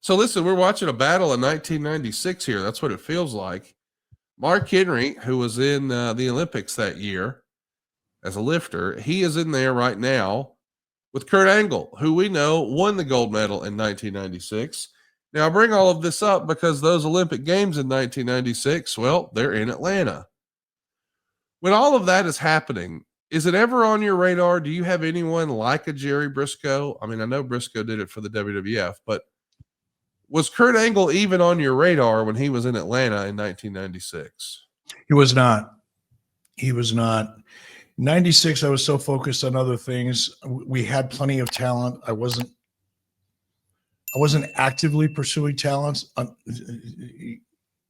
So listen, we're watching a battle in 1996 here. That's what it feels like. Mark Henry, who was in the Olympics that year as a lifter, he is in there right now with Kurt Angle, who we know won the gold medal in 1996. Now, I bring all of this up because those Olympic Games in 1996, well, they're in Atlanta. When all of that is happening, is it ever on your radar? Do you have anyone like a Jerry Briscoe? I mean, I know Briscoe did it for the WWF, but was Kurt Angle even on your radar when he was in Atlanta in 1996? He was not. He was not. 96, I was so focused on other things. We had plenty of talent. I wasn't actively pursuing talent.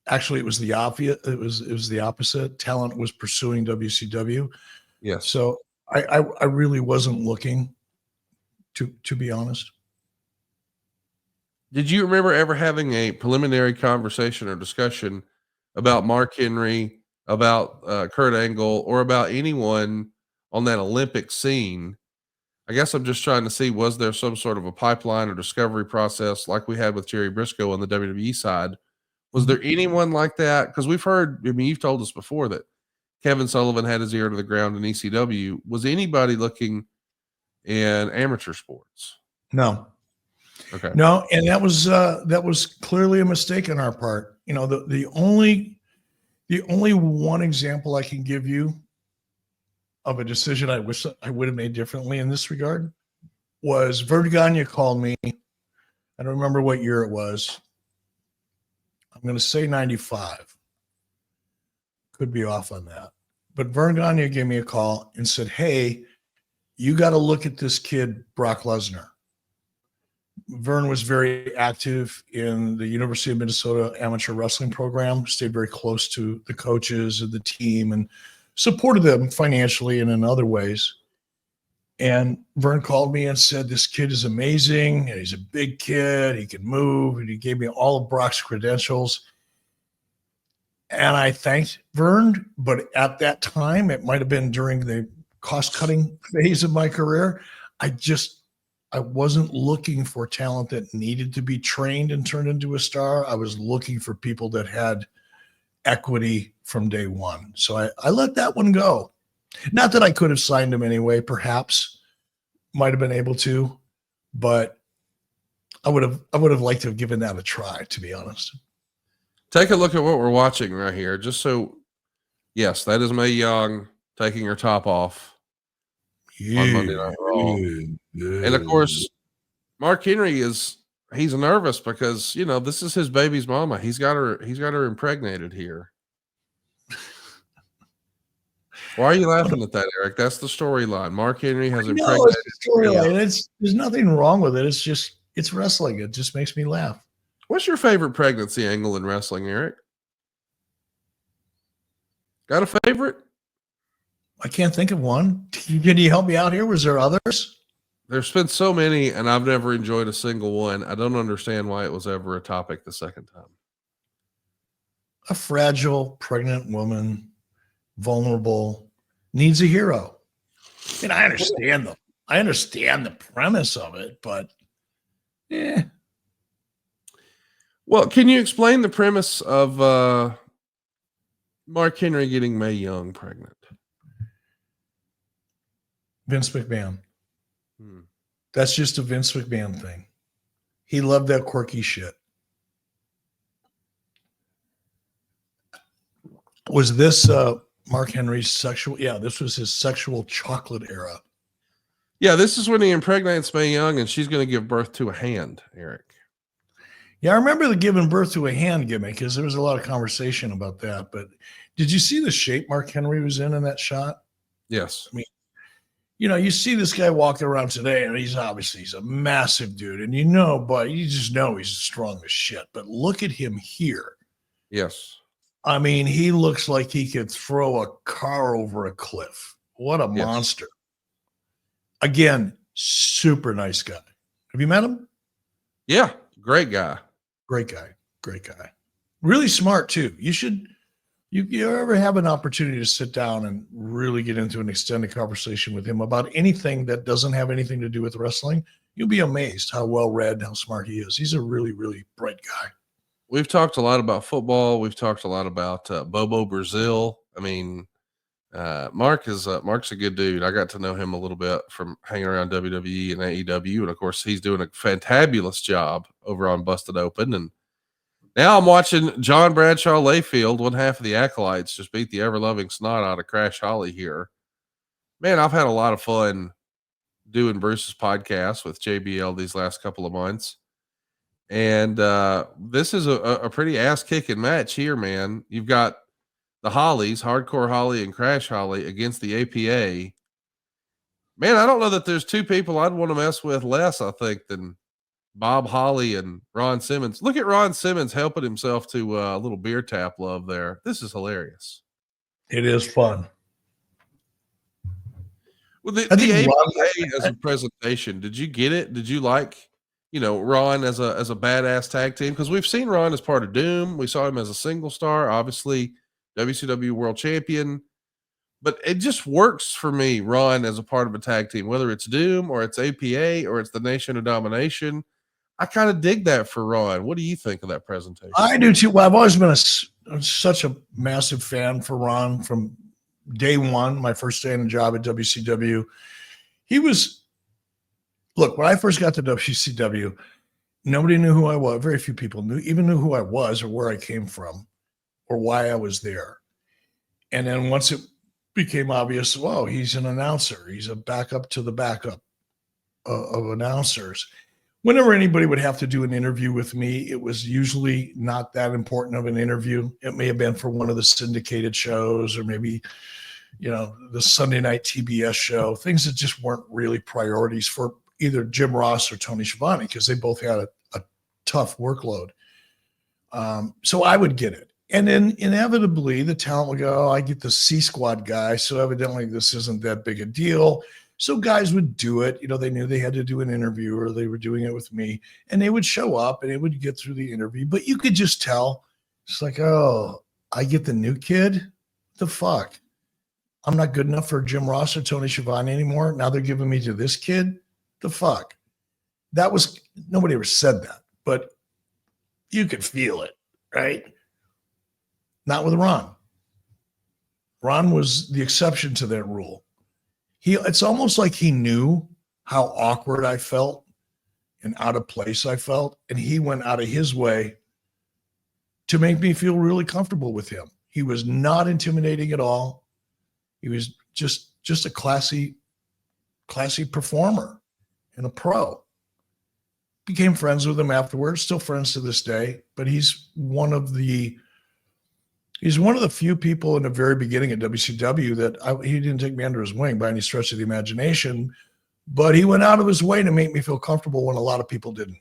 Actually, it was the obvious. It was the opposite. Talent was pursuing WCW. Yes. So I really wasn't looking, to be honest. Did you remember ever having a preliminary conversation or discussion about Mark Henry, about Kurt Angle, or about anyone on that Olympic scene? I guess I'm just trying to see, was there some sort of a pipeline or discovery process like we had with Jerry Briscoe on the WWE side? Was there anyone like that? Because we've heard, I mean, you've told us before that Kevin Sullivan had his ear to the ground in ECW. Was anybody looking in amateur sports? No. Okay. No, and that was clearly a mistake on our part. You know, the only one example I can give you of a decision I wish I would have made differently in this regard was Vern Gagne called me. I don't remember what year it was. I'm going to say 95. Could be off on that. But Vern Gagne gave me a call and said, "Hey, you got to look at this kid, Brock Lesnar." Vern was very active in the University of Minnesota amateur wrestling program, stayed very close to the coaches and the team and supported them financially and in other ways. And Vern called me and said, "This kid is amazing. And he's a big kid. He can move." And he gave me all of Brock's credentials. And I thanked Vern, but at that time, it might have been during the cost-cutting phase of my career, I wasn't looking for talent that needed to be trained and turned into a star. I was looking for people that had equity from day one. So I let that one go. Not that I could have signed him anyway, perhaps might have been able to, but I would have liked to have given that a try, to be honest. Take a look at what we're watching right here. Just so, yes, that is Mae Young taking her top off on Monday Night Raw. And of course, Mark Henry he's nervous because, you know, this is his baby's mama. He's got her impregnated here. Why are you laughing at that, Eric? That's the storyline. Mark Henry has impregnated. No, it's the storyline. There's nothing wrong with it. It's wrestling. It just makes me laugh. What's your favorite pregnancy angle in wrestling, Eric? Got a favorite? I can't think of one. Can you help me out here? Was there others? There's been so many, and I've never enjoyed a single one. I don't understand why it was ever a topic the second time. A fragile, pregnant woman, vulnerable, needs a hero. And I understand the premise of it, but yeah. Well, can you explain the premise of Mark Henry getting Mae Young pregnant? Vince McMahon. That's just a Vince McMahon thing. He loved that quirky shit. Was this Mark Henry's sexual? Yeah, this was his sexual chocolate era. Yeah, this is when he impregnates Mae Young, and she's going to give birth to a hand, Eric. Yeah, I remember the giving birth to a hand gimmick because there was a lot of conversation about that. But did you see the shape Mark Henry was in that shot? Yes. I mean, you know, you see this guy walking around today, and he's a massive dude, and but you just know he's strong as shit. But look at him here. Yes. I mean, he looks like he could throw a car over a cliff. What a monster. Again, super nice guy. Have you met him? Yeah, great guy. Great guy. Great guy. Really smart, too. You should you ever have an opportunity to sit down and really get into an extended conversation with him about anything that doesn't have anything to do with wrestling, you'll be amazed how well read, how smart he is. He's a really, really bright guy. We've talked a lot about football. We've talked a lot about Bobo Brazil. I mean, Mark's a good dude. I got to know him a little bit from hanging around WWE and AEW, and of course, he's doing a fantabulous job over on Busted Open. And now I'm watching John Bradshaw Layfield, one half of the Acolytes, just beat the ever-loving snot out of Crash Holly here. Man, I've had a lot of fun doing Bruce's podcast with JBL these last couple of months. And this is a pretty ass-kicking match here, man. You've got the Hollies, Hardcore Holly and Crash Holly, against the APA. Man, I don't know that there's two people I'd want to mess with less, I think, than Bob Holly and Ron Simmons. Look at Ron Simmons helping himself to a little beer tap love there. This is hilarious. It is fun. Well, the APA as a presentation, did you get it? Did you like, Ron as a badass tag team? Because we've seen Ron as part of Doom. We saw him as a single star, obviously WCW world champion. But it just works for me, Ron, as a part of a tag team, whether it's Doom or it's APA or it's the Nation of Domination. I kind of dig that for Ron. What do you think of that presentation? I do too. Well, I've always been such a massive fan for Ron from day one, my first day on the job at WCW. Look, when I first got to WCW, nobody knew who I was. Very few people knew who I was or where I came from or why I was there. And then once it became obvious, well, he's an announcer. He's a backup to the backup of announcers. Whenever anybody would have to do an interview with me, it was usually not that important of an interview. It may have been for one of the syndicated shows or maybe, the Sunday night TBS show, things that just weren't really priorities for either Jim Ross or Tony Schiavone because they both had a tough workload. So I would get it. And then inevitably the talent would go, I get the C squad guy. So evidently this isn't that big a deal. So guys would do it. They knew they had to do an interview or they were doing it with me and they would show up and they would get through the interview. But you could just tell it's like, oh, I get the new kid. The fuck? I'm not good enough for Jim Ross or Tony Schiavone anymore. Now they're giving me to this kid. The fuck? Nobody ever said that, but you could feel it, right? Not with Ron. Ron was the exception to that rule. It's almost like he knew how awkward I felt and out of place I felt, and he went out of his way to make me feel really comfortable with him. He was not intimidating at all. He was just a classy performer and a pro. Became friends with him afterwards, still friends to this day, but he's one of the few people in the very beginning at WCW that he didn't take me under his wing by any stretch of the imagination, but he went out of his way to make me feel comfortable when a lot of people didn't.